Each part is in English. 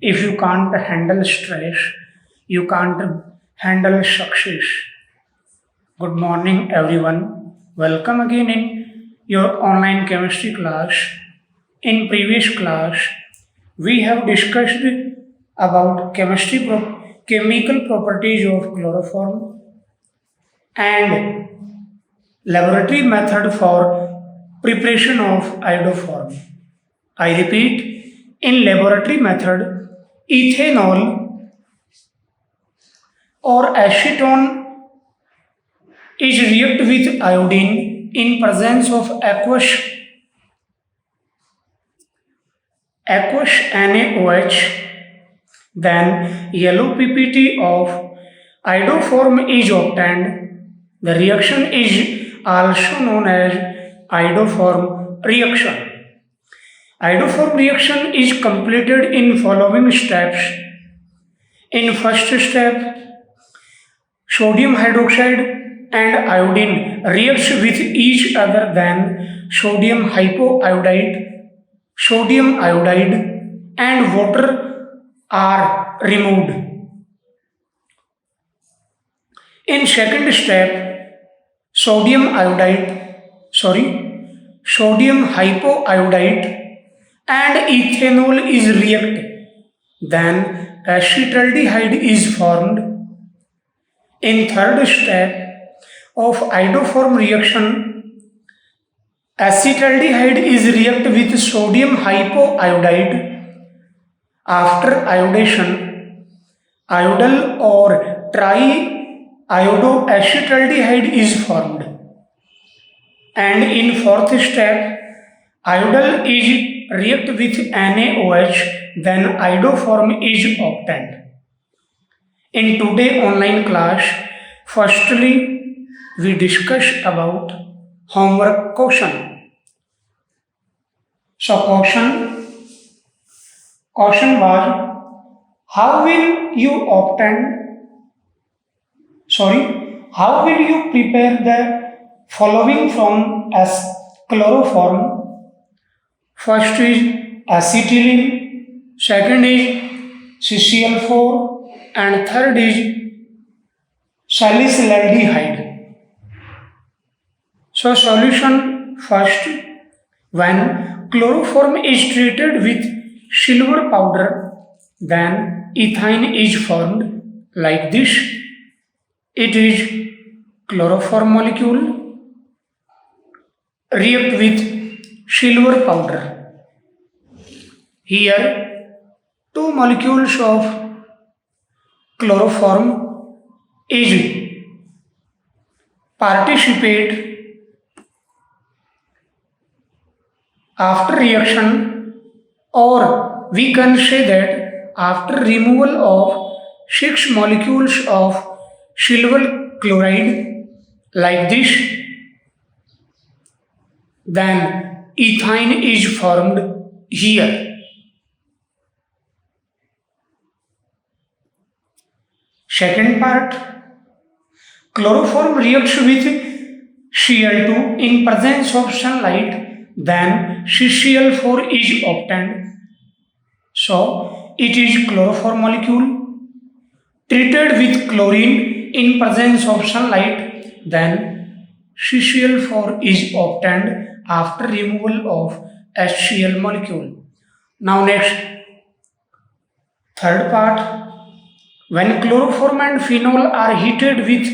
If you can't handle stress, you can't handle success. Good morning, everyone. Welcome again in your online chemistry class. In previous class, we have discussed about chemical properties of chloroform and laboratory method for preparation of iodoform. I repeat, in laboratory method, ethanol or acetone is react with iodine in presence of aqueous NaOH. Then yellow PPT of iodoform is obtained. The reaction is also known as iodoform reaction. Iodoform reaction is completed in following steps. In first step, sodium hydroxide and iodine reacts with each other, then sodium hypoiodide, sodium iodide and water are removed. In second step, sodium hypoiodide and ethanol is reacted. Then acetaldehyde is formed. In third step of iodoform reaction, acetaldehyde is react with sodium hypoiodide. After iodation, iodal or triiodoacetaldehyde is formed. And in fourth step, iodal is react with NaOH, then iodoform is obtained. In today's online class, firstly, we discuss about homework question. So question was, how will you prepare the following from as chloroform? First is acetylene, second is CCl4, and third is salicylaldehyde. So solution first, when chloroform is treated with silver powder, then ethine is formed like this. It is chloroform molecule react with silver powder. Here, two molecules of chloroform is participate after reaction, or we can say that after removal of 6 molecules of silver chloride like this, then ethine is formed here. Second part, chloroform reacts with Cl2 in presence of sunlight, then CCl4 is obtained. So it is chloroform molecule treated with chlorine in presence of sunlight, then CCl4 is obtained after removal of HCl molecule. Now next, third part, when chloroform and phenol are heated with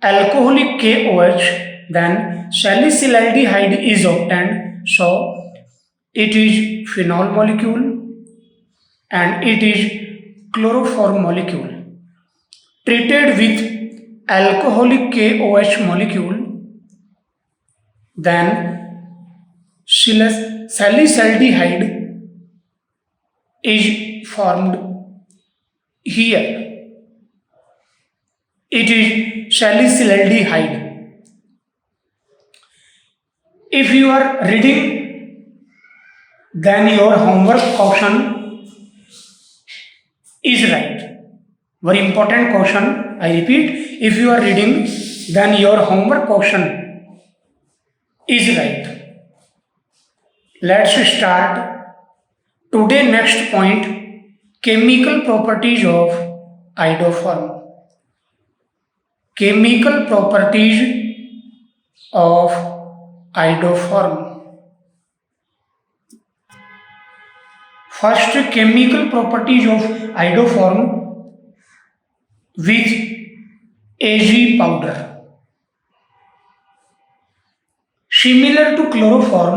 alcoholic KOH, then salicylaldehyde is obtained. So it is phenol molecule and it is chloroform molecule treated with alcoholic KOH molecule, then salicylaldehyde is formed here. It is salicylaldehyde. If you are reading, then your homework question is right. Very important question. I repeat, if you are reading, then your homework question is right. Let's start. Today next point, Chemical properties of iodoform. Chemical properties of iodoform. First, chemical properties of iodoform with Ag powder. Similar to chloroform,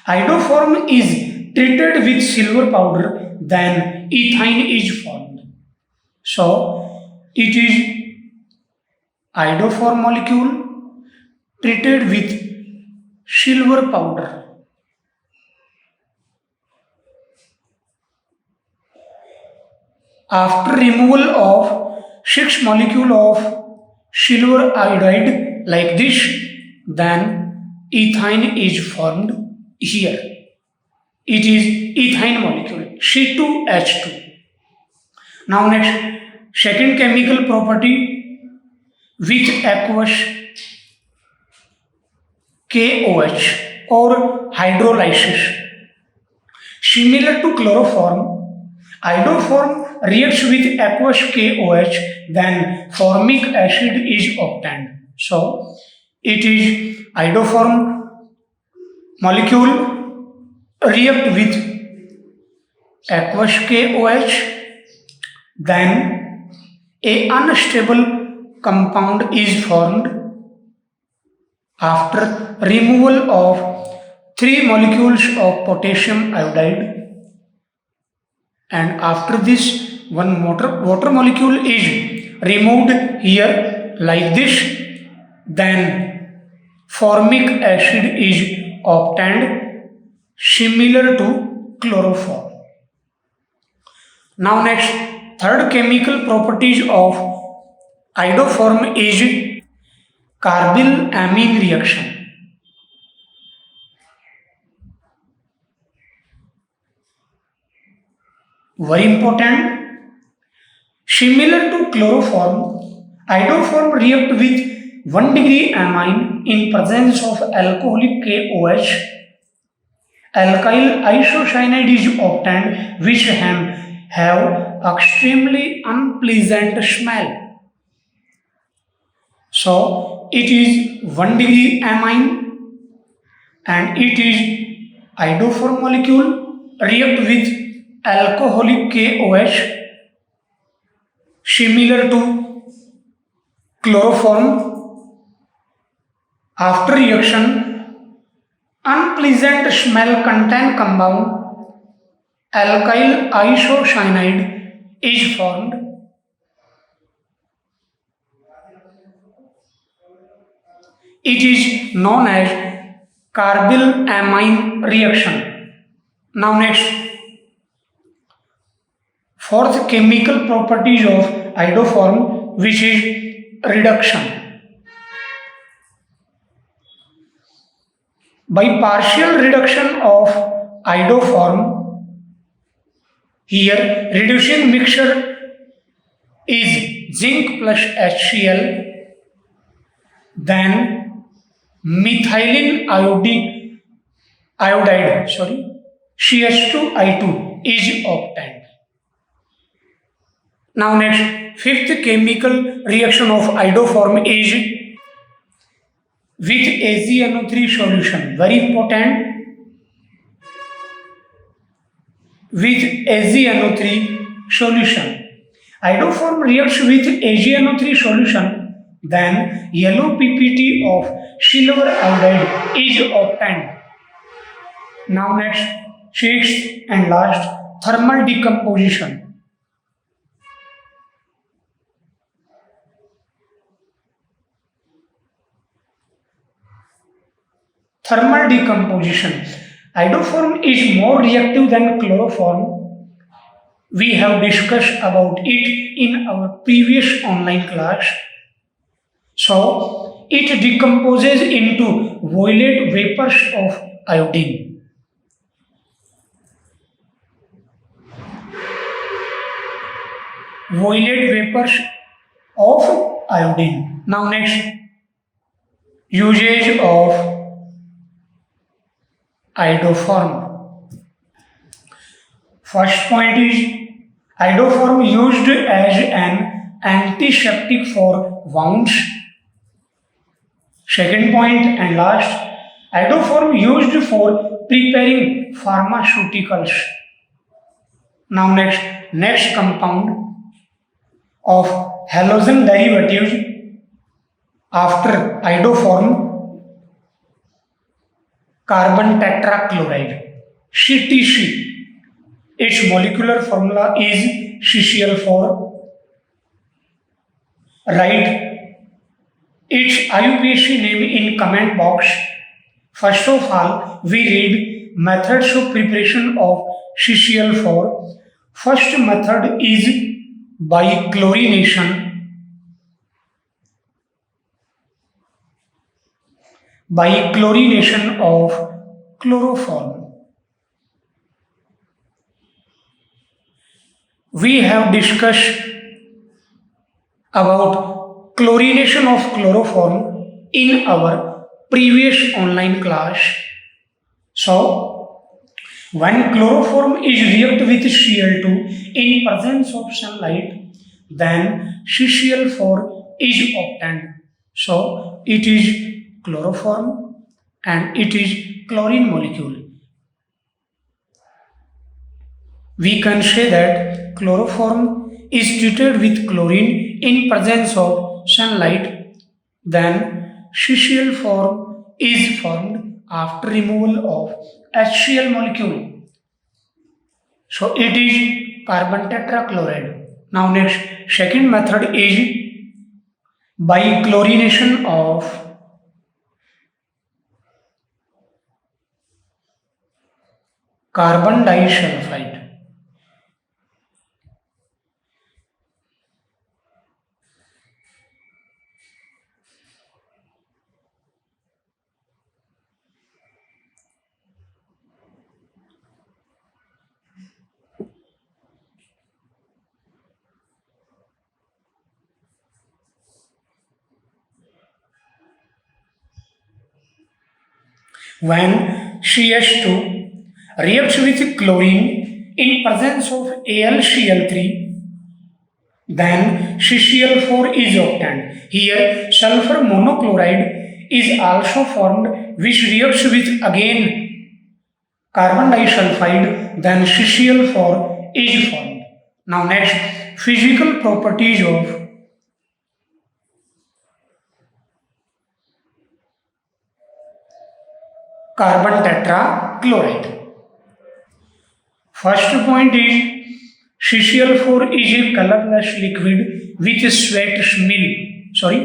iodoform is treated with silver powder, then ethine is formed. So, it is iodoform molecule treated with silver powder. After removal of 6 molecule of silver iodide like this, then ethine is formed here. It is ethine molecule C2H2. Now next, second chemical property with aqueous KOH or hydrolysis. Similar to chloroform, iodoform reacts with aqueous KOH, then formic acid is obtained. So, it is iodoform molecule react with aqueous KOH, then a unstable compound is formed after removal of 3 molecules of potassium iodide, and after this one water molecule is removed here like this, then formic acid is obtained similar to chloroform. Now next, third chemical properties of iodoform is carbyl-amine reaction. Very important. Similar to chloroform, iodoform react with 1 degree amine in presence of alcoholic KOH. Alkyl isocyanide is obtained, which have extremely unpleasant smell. So it is 1 degree amine and it is iodoform molecule react with alcoholic KOH similar to chloroform. After reaction, unpleasant smell contain compound alkyl isocyanide is formed. It is known as carbyl-amine reaction. Now next, fourth chemical properties of iodoform, which is reduction. By partial reduction of iodoform, here reducing mixture is zinc plus HCl, then methylene iodide CH2I2 is obtained. Now next, fifth chemical reaction of iodoform is with AgNO3 solution. Very important. With AgNO3 solution, iodoform reacts with AgNO3 solution, then yellow PPT of silver iodide is obtained. Now next, sixth and last, thermal decomposition. Thermal decomposition. Iodoform is more reactive than chloroform. We have discussed about it in our previous online class. So, it decomposes into violet vapors of iodine. Violet vapors of iodine. Now next, usage of iodoform. First point is Iodoform used as an antiseptic for wounds. Second point and last, iodoform used for preparing pharmaceuticals. Now next compound of halogen derivatives after iodoform, carbon tetrachloride, CTC. Its molecular formula is CCl4. Write its IUPAC name in comment box. First of all, we read methods of preparation of CCl4. First method is by chlorination. By chlorination of chloroform. We have discussed about chlorination of chloroform in our previous online class. So, when chloroform is react with Cl2 in presence of sunlight, then CCl4 is obtained. So, it is chloroform and it is chlorine molecule. We can say that chloroform is treated with chlorine in presence of sunlight, then CCl4 is formed after removal of HCl molecule. So it is carbon tetrachloride. Now next, second method is by chlorination of carbon disulfide. When CS2 reacts with chlorine in presence of AlCl3, then CCl4 is obtained. Here sulfur monochloride is also formed, which reacts with again carbon disulfide, then CCl4 is formed. Now next, physical properties of carbon tetrachloride. First point is CCl4 is a colorless liquid with sweat smell.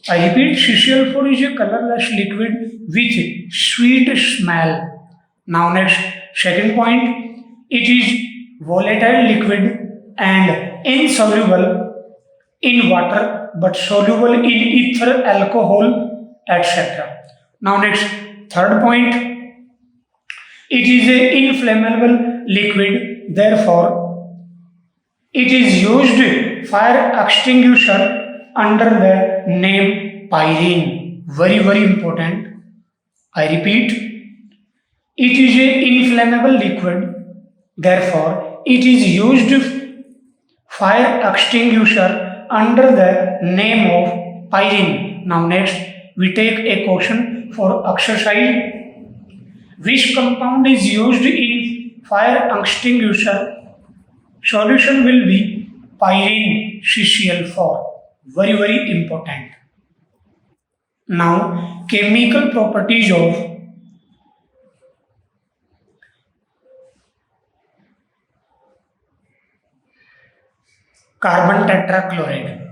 I repeat, CCl4 is a colorless liquid with sweet smell. Now next, second point, it is volatile liquid and insoluble in water but soluble in ether, alcohol, etc. Now next, third point, it is an inflammable liquid, therefore it is used fire extinguisher under the name pyrene. Very important. I repeat, it is an inflammable liquid, therefore it is used fire extinguisher under the name of pyrene. Now next, we take a question for exercise. Which compound is used in fire extinguisher? Solution will be pyrene CCl4. Very important. Now, chemical properties of carbon tetrachloride.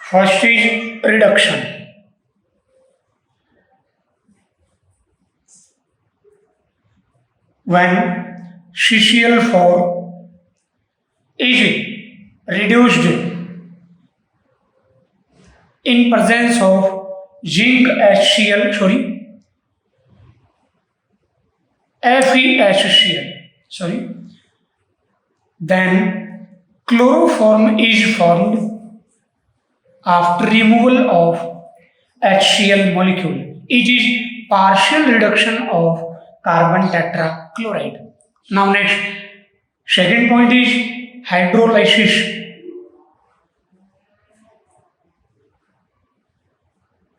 First is reduction. When CCl4 is reduced in presence of zinc HCl, FeHCl, then chloroform is formed after removal of HCl molecule. It is partial reduction of carbon tetrachloride. Now next, Second point is hydrolysis.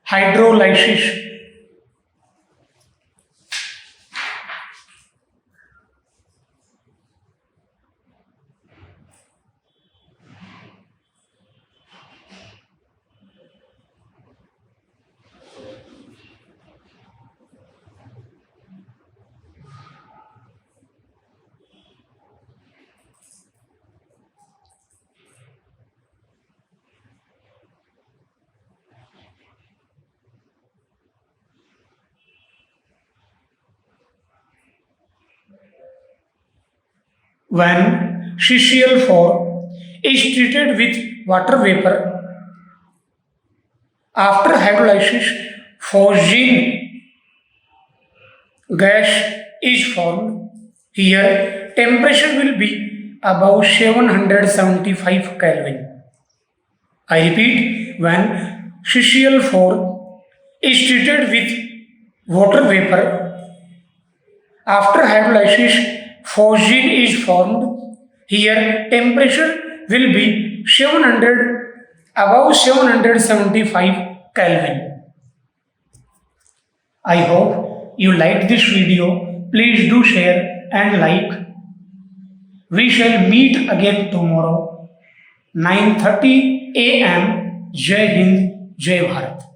Hydrolysis. When CCl4 is treated with water vapor, after hydrolysis, phosgene gas is formed. Here, temperature will be above 775 Kelvin. I repeat, when CCl4 is treated with water vapor, after hydrolysis, phosgene is formed. Here, temperature will be 700 above 775 Kelvin. I hope you liked this video. Please do share and like. We shall meet again tomorrow 9:30 a.m. Jai Hind, Jai Bharat.